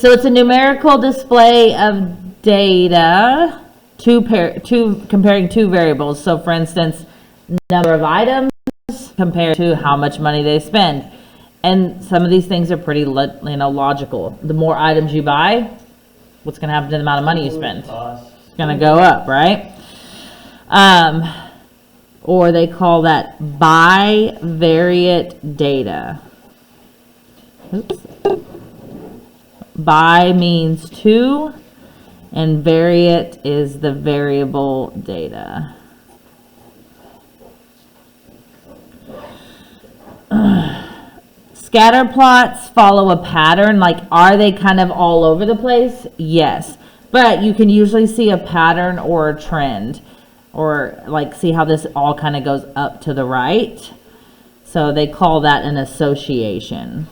So it's a numerical display of data, comparing two variables. So for instance, number of items compared to how much money they spend. And some of these things are pretty, logical. The more items you buy, what's going to happen to the amount of money you spend? It's going to go up, right? Or they call that bivariate data. Oops. Bi means two, and variate is the variable data. Scatter plots follow a pattern. Like, are they kind of all over the place? Yes. But you can usually see a pattern or a trend, or like see how this all kind of goes up to the right. So they call that an association.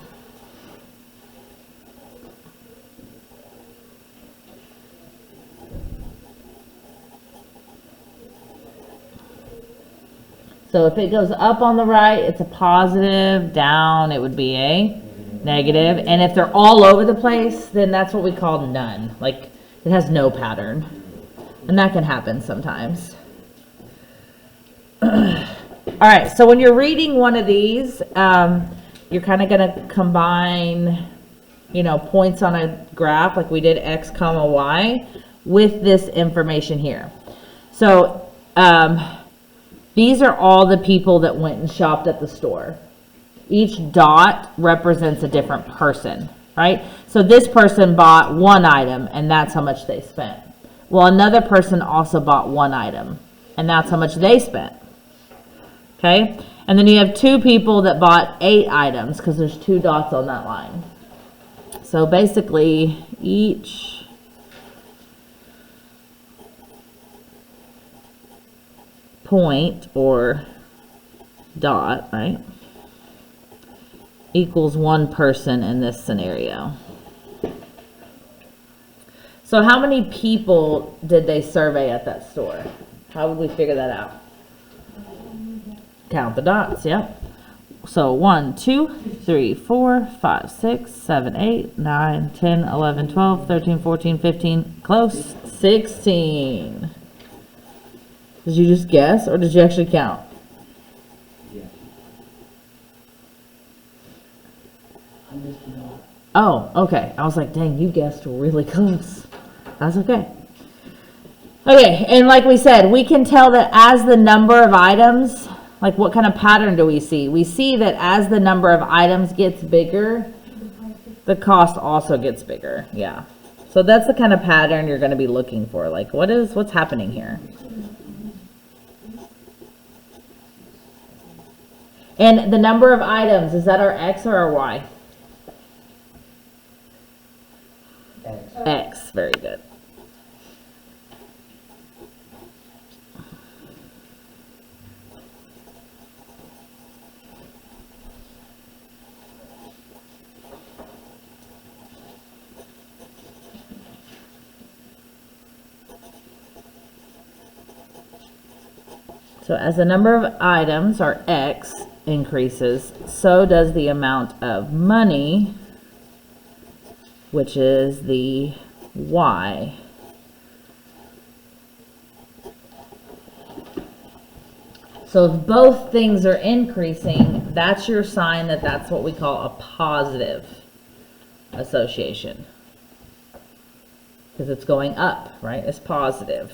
So if it goes up on the right, it's a positive. Down, it would be a negative. And if they're all over the place, then that's what we call none. Like, it has no pattern. And that can happen sometimes. All right, so when you're reading one of these, you're kind of going to combine, points on a graph like we did x comma y with this information here. So these are all the people that went and shopped at the store. Each dot represents a different person, right? So this person bought one item, and that's how much they spent. Well, another person also bought one item, and that's how much they spent. Okay? And then you have two people that bought 8 items, because there's 2 dots on that line. So basically, each point or dot, right, equals one person in this scenario. So how many people did they survey at that store? How would we figure that out? Count the dots, yep. So 1, 2, 3, 4, 5, 6, 7, 8, 9, 10, 11, 12, 13, 14, 15, close, 16. Did you just guess, or did you actually count? Yeah. Oh, okay. I was like, dang, you guessed really close. That's okay. Okay, and like we said, we can tell that as the number of items, like what kind of pattern do we see? We see that as the number of items gets bigger, the cost also gets bigger. Yeah. So that's the kind of pattern you're going to be looking for. Like, what's happening here? And the number of items, is that our X or our Y? X. X, very good. So as the number of items, our X, increases, so does the amount of money, which is the Y. So if both things are increasing, that's your sign that that's what we call a positive association. Because it's going up, right? It's positive.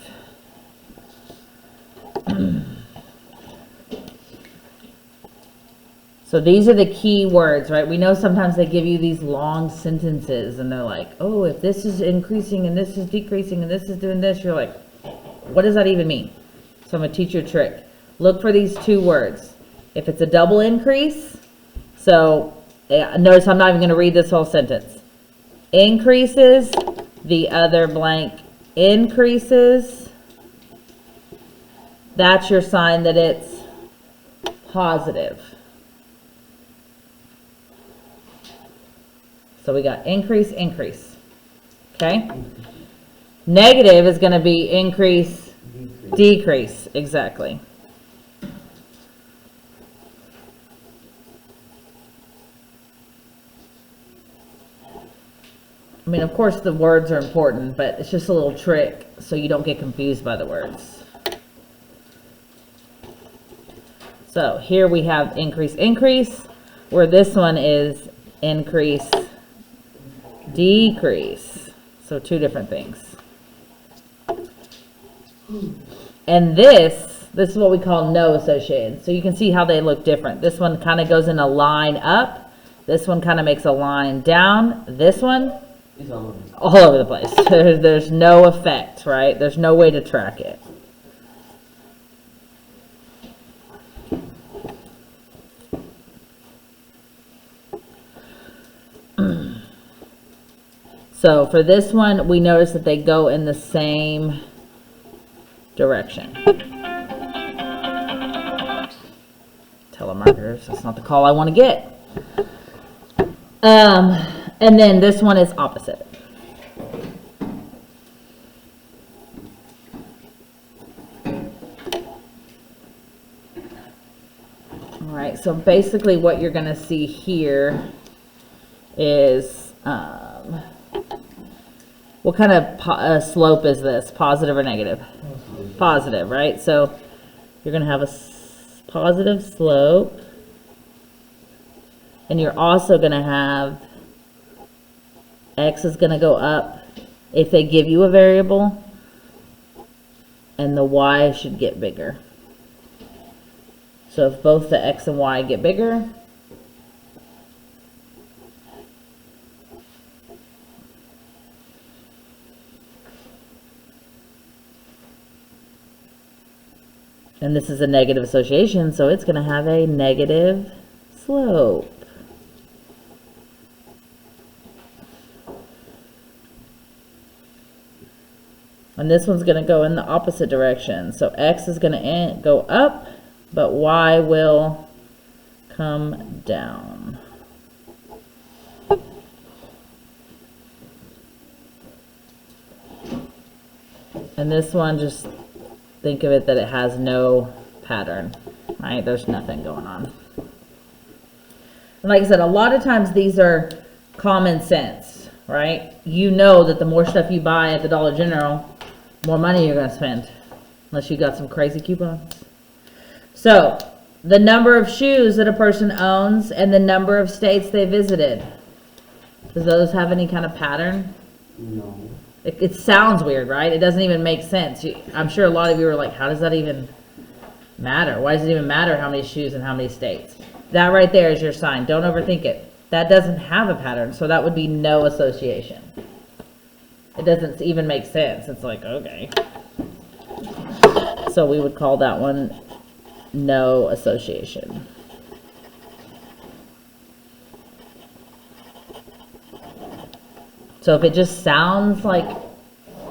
So these are the key words, right? We know sometimes they give you these long sentences and they're like, oh, if this is increasing and this is decreasing and this is doing this, you're like, what does that even mean? So I'm going to teach you a trick. Look for these 2 words. If it's a double increase, so notice I'm not even going to read this whole sentence. Increases, the other blank increases. That's your sign that it's positive. So we got increase, increase. Okay? Negative is going to be increase, decrease. Exactly. I mean, of course the words are important, but it's just a little trick so you don't get confused by the words. So here we have increase, increase, where this one is increase, decrease. So two different things. And this is what we call no associated. So you can see how they look different. This one kind of goes in a line up. This one kind of makes a line down. This one, It's all all over the place. There's no effect, right? There's no way to track it. So for this one, we notice that they go in the same direction. Telemarketers, that's not the call I want to get. And then this one is opposite. All right, so basically what you're going to see here is, what kind of slope is this? Positive or negative? Positive, right? So you're going to have a positive slope. And you're also going to have x is going to go up if they give you a variable. And the y should get bigger. So if both the x and y get bigger, and this is a negative association, so it's going to have a negative slope. And this one's going to go in the opposite direction. So x is going to go up, but y will come down. And this one, just think of it that it has no pattern, right? There's nothing going on. And like I said, a lot of times these are common sense, right? You know that the more stuff you buy at the Dollar General, more money you're going to spend, unless you got some crazy coupons. So, the number of shoes that a person owns and the number of states they visited. Does those have any kind of pattern? No. It sounds weird, right? It doesn't even make sense. I'm sure a lot of you are like, how does that even matter? Why does it even matter how many shoes and how many states? That right there is your sign. Don't overthink it. That doesn't have a pattern, so that would be no association. It doesn't even make sense. It's like, okay. So we would call that one no association. So if it just sounds like,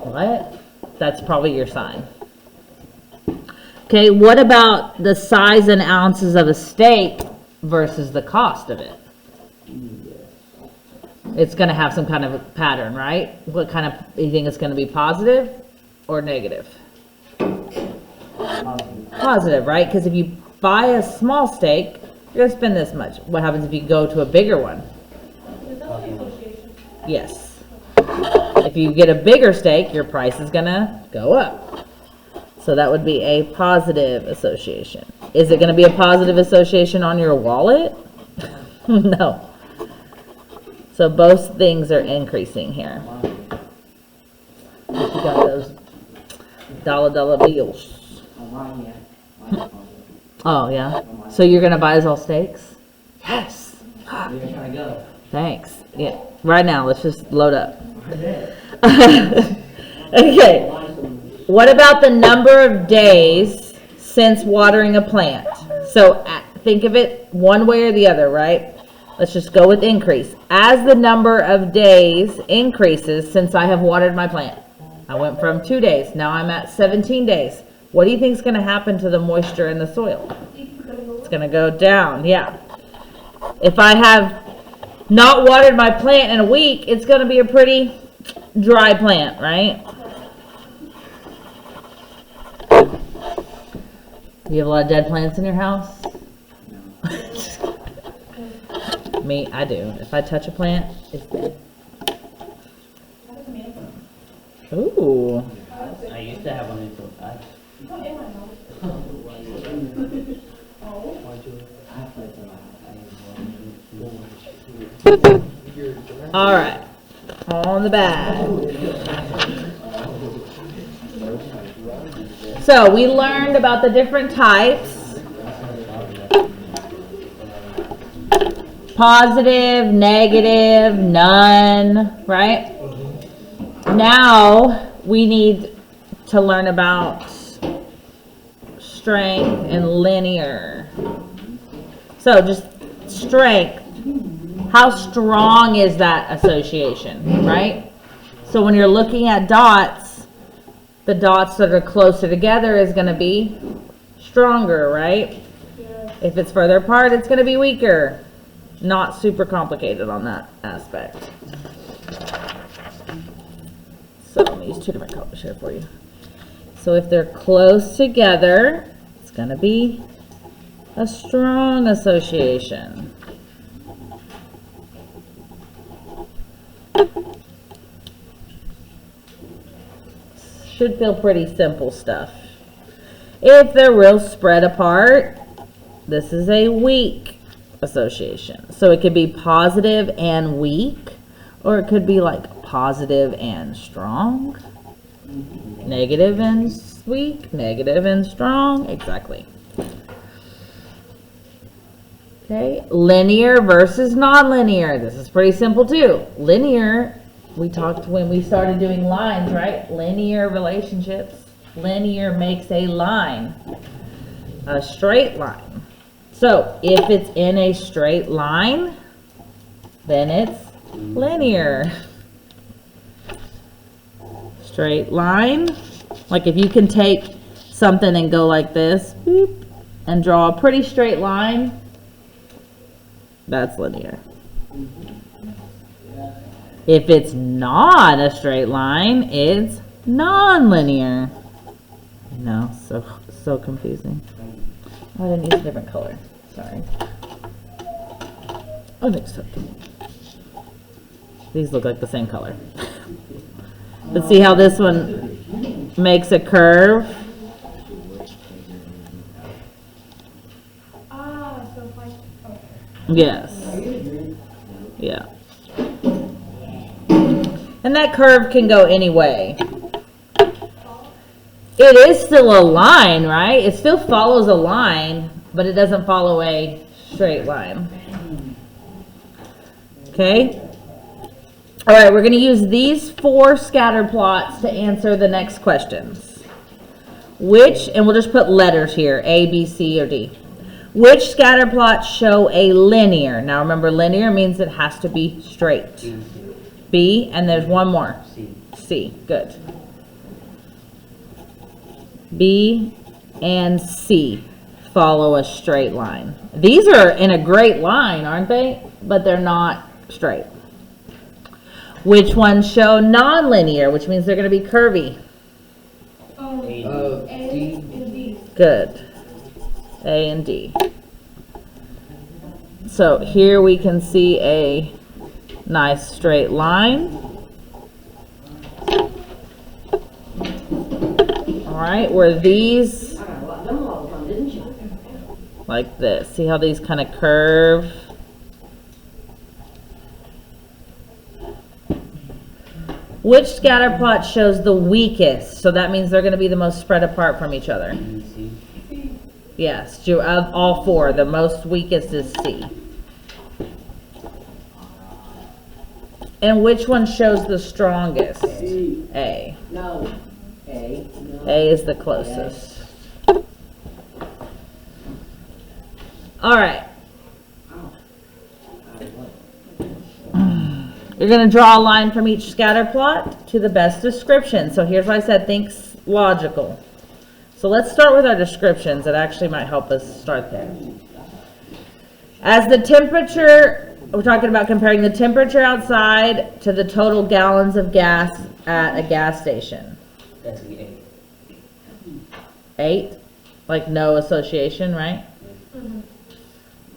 what? That's probably your sign. Okay, what about the size in ounces of a steak versus the cost of it? It's going to have some kind of a pattern, right? What kind of, you think it's going to be positive or negative? Positive, right? Because if you buy a small steak, you're going to spend this much. What happens if you go to a bigger one? Yes. If you get a bigger steak, your price is going to go up. So that would be a positive association. Is it going to be a positive association on your wallet? No. So both things are increasing here. You got those dollar bills. Oh, yeah? So you're going to buy us all steaks? Yes. Thanks. Yeah. Right now, let's just load up. Okay. What about the number of days since watering a plant? So think of it one way or the other, right? Let's just go with increase. As the number of days increases since I have watered my plant. I went from 2 days. Now I'm at 17 days. What do you think is going to happen to the moisture in the soil? It's going to go down, yeah. If I have not watered my plant in a week, it's going to be a pretty dry plant, right? You have a lot of dead plants in your house? Me, I do. If I touch a plant, it's dead. All right, on the back. So we learned about the different types. Positive, negative, none, right? Now we need to learn about strength and linear. So just strength. How strong is that association, right? So when you're looking at dots, the dots that are closer together is going to be stronger, right? Yeah. If it's further apart, it's going to be weaker. Not super complicated on that aspect. So let me use two different colors here for you. So if they're close together, it's going to be a strong association. Should feel pretty simple stuff. If they're real spread apart, this is a weak association. So it could be positive and weak, or it could be like positive and strong, negative and weak, negative and strong. Exactly. Okay, linear versus nonlinear. This is pretty simple too. Linear, we talked when we started doing lines, right? Linear relationships. Linear makes a line, a straight line. So if it's in a straight line, then it's linear. Straight line. Like if you can take something and go like this, boop, and draw a pretty straight line, that's linear. If it's not a straight line, it's non-linear. No, so confusing. Oh, I didn't use a different color. Sorry. Unacceptable. These look like the same color. But see how this one makes a curve? Yes. Yeah. And that curve can go any way. It is still a line, right? It still follows a line, but it doesn't follow a straight line. Okay? All right, we're going to use these 4 scatter plots to answer the next questions. Which, and we'll just put letters here, A, B, C, or D. Which scatter plots show a linear? Now remember, linear means it has to be straight. B, and there's one more. C, good. B and C follow a straight line. These are in a great line, aren't they? But they're not straight. Which ones show nonlinear, which means they're going to be curvy? A and D. Good. A and D. So here we can see a nice straight line. All right, where these like this. See how these kind of curve? Which scatter plot shows the weakest? So that means they're going to be the most spread apart from each other. Yes, of all 4, the most weakest is C. And which one shows the strongest? A. No. A. No. A is the closest. All right. You're going to draw a line from each scatter plot to the best description. So here's why I said think logical. So let's start with our descriptions. It actually might help us start there. As the temperature, we're talking about comparing the temperature outside to the total gallons of gas at a gas station. That's the 8. 8? Like no association, right?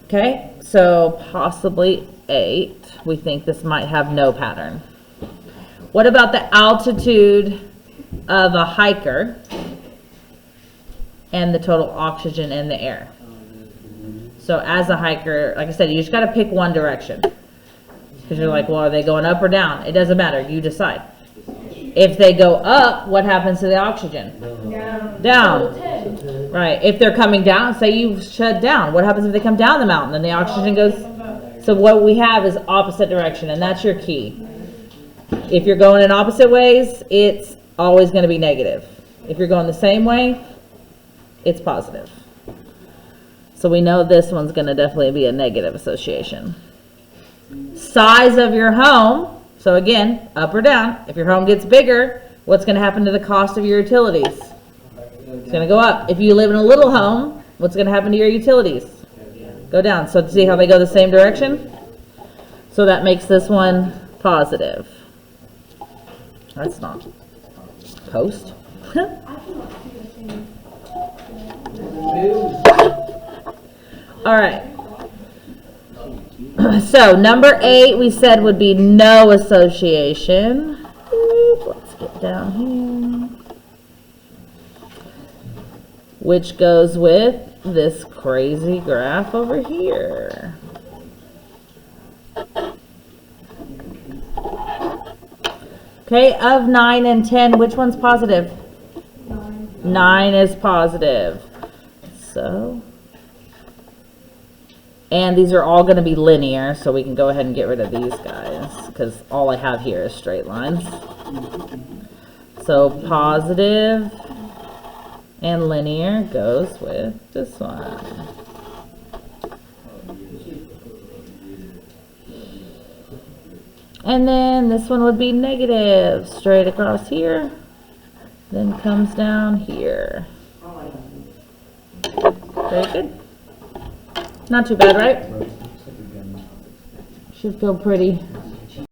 Okay, so possibly 8. We think this might have no pattern. What about the altitude of a hiker and the total oxygen in the air. So as a hiker, like I said, you just got to pick one direction. Because you're like, well, are they going up or down? It doesn't matter. You decide. If they go up, what happens to the oxygen? Down. Right. If they're coming down, say you shut down. What happens if they come down the mountain? Then the oxygen goes. So what we have is opposite direction, and that's your key. If you're going in opposite ways, it's always going to be negative. If you're going the same way, it's positive. So we know this one's going to definitely be a negative association. Size of your home. So again, up or down. If your home gets bigger, what's going to happen to the cost of your utilities? It's going to go up. If you live in a little home, what's going to happen to your utilities? Go down. So see how they go the same direction? So that makes this one positive. That's not post. All right. So number 8 we said would be no association. Let's get down here. Which goes with this crazy graph over here. Okay, of 9 and 10, which one's positive? 9 is positive. So, and these are all going to be linear, so we can go ahead and get rid of these guys, because all I have here is straight lines. So positive and linear goes with this one. And then this one would be negative, straight across here, then comes down here. Very good. Not too bad, right? Should feel pretty